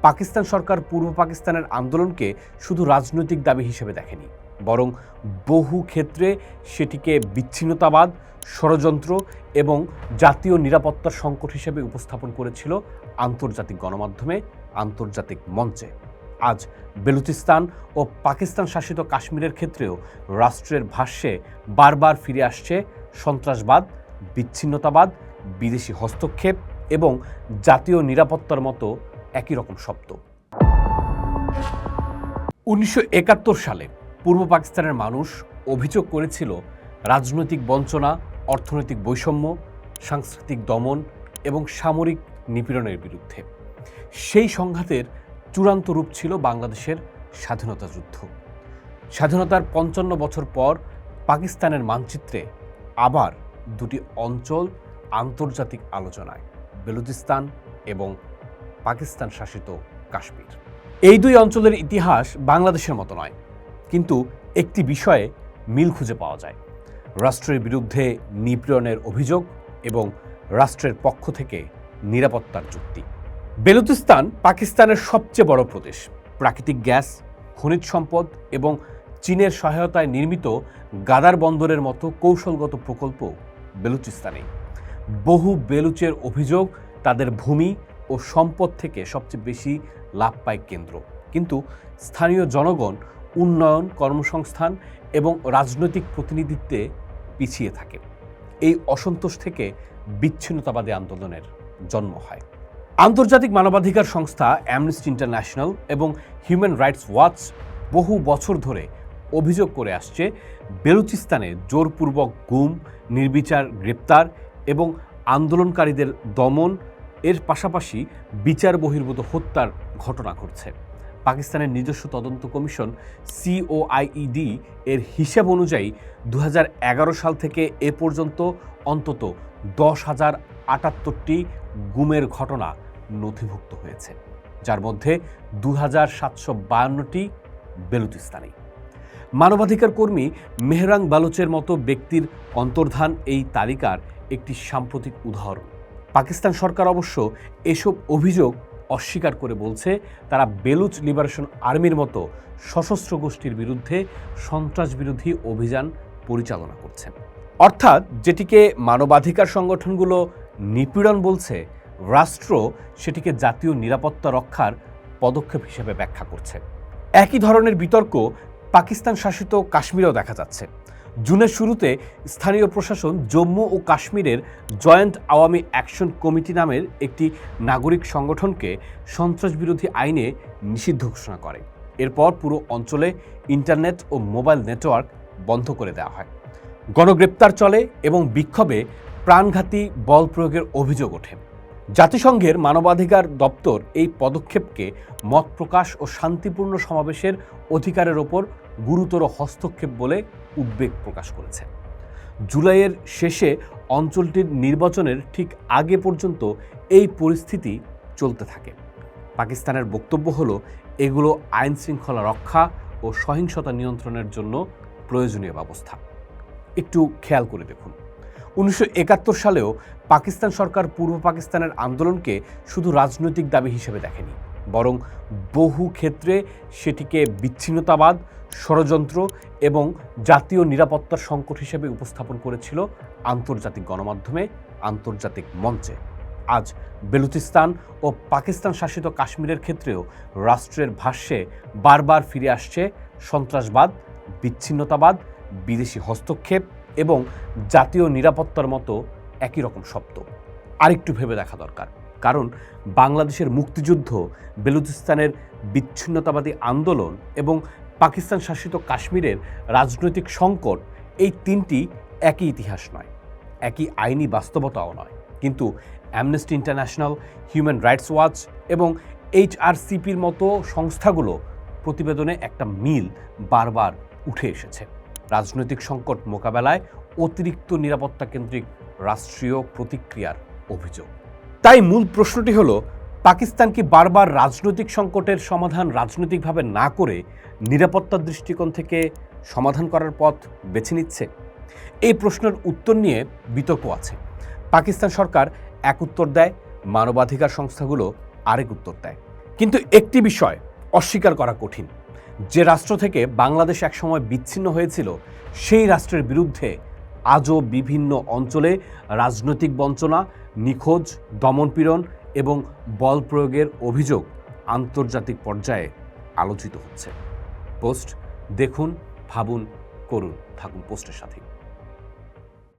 পাকিস্তান সরকার পূর্ব পাকিস্তানের আন্দোলনকে শুধু রাজনৈতিক দাবি হিসেবে দেখেনি, বরং বহু ক্ষেত্রে সেটিকে বিচ্ছিন্নতাবাদ, ষড়যন্ত্র এবং জাতীয় নিরাপত্তার সংকট হিসেবে উপস্থাপন করেছিল আন্তর্জাতিক গণমাধ্যমে, আন্তর্জাতিক মঞ্চে। আজ বেলুচিস্তান ও পাকিস্তান শাসিত কাশ্মীরের ক্ষেত্রেও রাষ্ট্রের ভাষ্যে বারবার ফিরে আসছে সন্ত্রাসবাদ, বিচ্ছিন্নতাবাদ, বিদেশি হস্তক্ষেপ এবং জাতীয় নিরাপত্তার মতো একই রকম শব্দ। 1971 সালে পূর্ব পাকিস্তানের মানুষ অভিযোগ করেছিল রাজনৈতিক বঞ্চনা, অর্থনৈতিক বৈষম্য, সাংস্কৃতিক দমন এবং সামরিক নিপীড়নের বিরুদ্ধে। সেই সংঘাতের চূড়ান্ত রূপ ছিল বাংলাদেশের স্বাধীনতা যুদ্ধ। স্বাধীনতার 55 বছর পর পাকিস্তানের মানচিত্রে আবার দুটি অঞ্চল আন্তর্জাতিক আলোচনায়, বেলুচিস্তান এবং পাকিস্তান শাসিত কাশ্মীর। এই দুই অঞ্চলের ইতিহাস বাংলাদেশের মতো নয়, কিন্তু একটি বিষয়ে মিল খুঁজে পাওয়া যায়: রাষ্ট্রের বিরুদ্ধে নিপীড়নের অভিযোগ এবং রাষ্ট্রের পক্ষ থেকে নিরাপত্তার যুক্তি। বেলুচিস্তান পাকিস্তানের সবচেয়ে বড় প্রদেশ। প্রাকৃতিক গ্যাস, খনিজ সম্পদ এবং চীনের সহায়তায় নির্মিত গাদার বন্দরের মতো কৌশলগত প্রকল্প বেলুচিস্তানে। বহু বেলুচের অভিযোগ তাদের ভূমি ও সম্পদ থেকে সবচেয়ে বেশি লাভ পায় কেন্দ্র, কিন্তু স্থানীয় জনগণ উন্নয়ন, কর্মসংস্থান এবং রাজনৈতিক প্রতিনিধিত্বে পিছিয়ে থাকে। এই অসন্তোষ থেকে বিচ্ছিন্নতাবাদী আন্দোলনের জন্ম হয়। আন্তর্জাতিক মানবাধিকার সংস্থা অ্যামনেস্টি ইন্টারন্যাশনাল এবং হিউম্যান রাইটস ওয়াচ বহু বছর ধরে অভিযোগ করে আসছে, বেলুচিস্তানে জোরপূর্বক গুম, নির্বিচার গ্রেপ্তার এবং আন্দোলনকারীদের দমন এর পাশাপাশি বিচার বহির্ভূত হত্যার ঘটনা ঘটছে। পাকিস্তানের নিজস্ব তদন্ত কমিশন COIED এর হিসাব অনুযায়ী 2011 সাল থেকে এ পর্যন্ত অন্তত 10,078টি গুমের ঘটনা নথিভুক্ত হয়েছে, যার মধ্যে 2,752টি বেলুচিস্তানি। মানবাধিকার কর্মী মেহরাং বালুচের মতো ব্যক্তির অন্তর্ধান এই তালিকার একটি সাম্প্রতিক উদাহরণ। পাকিস্তান সরকার অবশ্য এসব অভিযোগ অস্বীকার করে বলছে, তারা বেলুচ লিবারেশন আর্মির মতো সশস্ত্র গোষ্ঠীর বিরুদ্ধে সন্ত্রাসবিরোধী অভিযান পরিচালনা করছে। অর্থাৎ যেটিকে মানবাধিকার সংগঠনগুলো নিপীড়ন বলছে, রাষ্ট্র সেটিকে জাতীয় নিরাপত্তা রক্ষার পদক্ষেপ হিসেবে ব্যাখ্যা করছে। একই ধরনের বিতর্ক পাকিস্তান শাসিত কাশ্মীরেও দেখা যাচ্ছে। জুনের শুরুতে স্থানীয় প্রশাসন জম্মু ও কাশ্মীরের জয়েন্ট আওয়ামী অ্যাকশন কমিটি নামের একটি নাগরিক সংগঠনকে সন্ত্রাসবিরোধী আইনে নিষিদ্ধ ঘোষণা করে। এরপর পুরো অঞ্চলে ইন্টারনেট ও মোবাইল নেটওয়ার্ক বন্ধ করে দেওয়া হয়। গণগ্রেপ্তার চলে এবং বিক্ষোভে প্রাণঘাতী বল প্রয়োগের অভিযোগ ওঠে। জাতিসংঘের মানবাধিকার দপ্তর এই পদক্ষেপকে মত প্রকাশ ও শান্তিপূর্ণ সমাবেশের অধিকারের ওপর গুরুতর হস্তক্ষেপ বলে উদ্বেগ প্রকাশ করেছে। জুলাইয়ের শেষে অঞ্চলটির নির্বাচনের ঠিক আগে পর্যন্ত এই পরিস্থিতি চলতে থাকে। পাকিস্তানের বক্তব্য হলো, এগুলো আইন শৃঙ্খলা রক্ষা ও সহিংসতা নিয়ন্ত্রণের জন্য প্রয়োজনীয় ব্যবস্থা। একটু খেয়াল করে দেখুন, 1971 সালেও পাকিস্তান সরকার পূর্ব পাকিস্তানের আন্দোলনকে শুধু রাজনৈতিক দাবি হিসেবে দেখেনি, বরং বহু ক্ষেত্রে সেটিকে বিচ্ছিন্নতাবাদ, ষড়যন্ত্র এবং জাতীয় নিরাপত্তার সংকট হিসেবে উপস্থাপন করেছিল আন্তর্জাতিক গণমাধ্যমে, আন্তর্জাতিক মঞ্চে। আজ বেলুচিস্তান ও পাকিস্তান শাসিত কাশ্মীরের ক্ষেত্রেও রাষ্ট্রের ভাষ্যে বারবার ফিরে আসছে সন্ত্রাসবাদ, বিচ্ছিন্নতাবাদ, বিদেশি হস্তক্ষেপ এবং জাতীয় নিরাপত্তার মতো একই রকম শব্দ। আরেকটু ভেবে দেখা দরকার, কারণ বাংলাদেশের মুক্তিযুদ্ধ, বেলুচিস্তানের বিচ্ছিন্নতাবাদী আন্দোলন এবং পাকিস্তান শাসিত কাশ্মীরের রাজনৈতিক সংকট, এই তিনটি একই ইতিহাস নয়, একই আইনি বাস্তবতাও নয়। কিন্তু amnesty international, human rights watch এবং HRCPর মতো সংস্থাগুলো প্রতিবেদনে একটা মিল বারবার উঠে এসেছে: রাজনৈতিক সংকট মোকাবেলায় অতিরিক্ত নিরাপত্তা কেন্দ্রিক রাষ্ট্রীয় প্রতিক্রিয়ার অভিযোগ। তাই মূল প্রশ্নটি হলো, পাকিস্তান কি বারবার রাজনৈতিক সংকটের সমাধান রাজনৈতিকভাবে না করে নিরাপত্তার দৃষ্টিকোণ থেকে সমাধান করার পথ বেছে নিচ্ছে? এই প্রশ্নের উত্তর নিয়ে বিতর্ক আছে। পাকিস্তান সরকার এক উত্তর দেয়, মানবাধিকার সংস্থাগুলো আরেক উত্তর দেয়। কিন্তু একটি বিষয় অস্বীকার করা কঠিন, যে রাষ্ট্র থেকে বাংলাদেশ একসময় বিচ্ছিন্ন হয়েছিল সেই রাষ্ট্রের বিরুদ্ধে আজও বিভিন্ন অঞ্চলে রাজনৈতিক বঞ্চনা, নিখোঁজ, দমনপীড়ন এবং বল প্রয়োগের অভিযোগ আন্তর্জাতিক পর্যায়ে আলোচিত হচ্ছে। পোস্ট দেখুন, ভাবুন, করুন, থাকুন পোস্টের সাথে।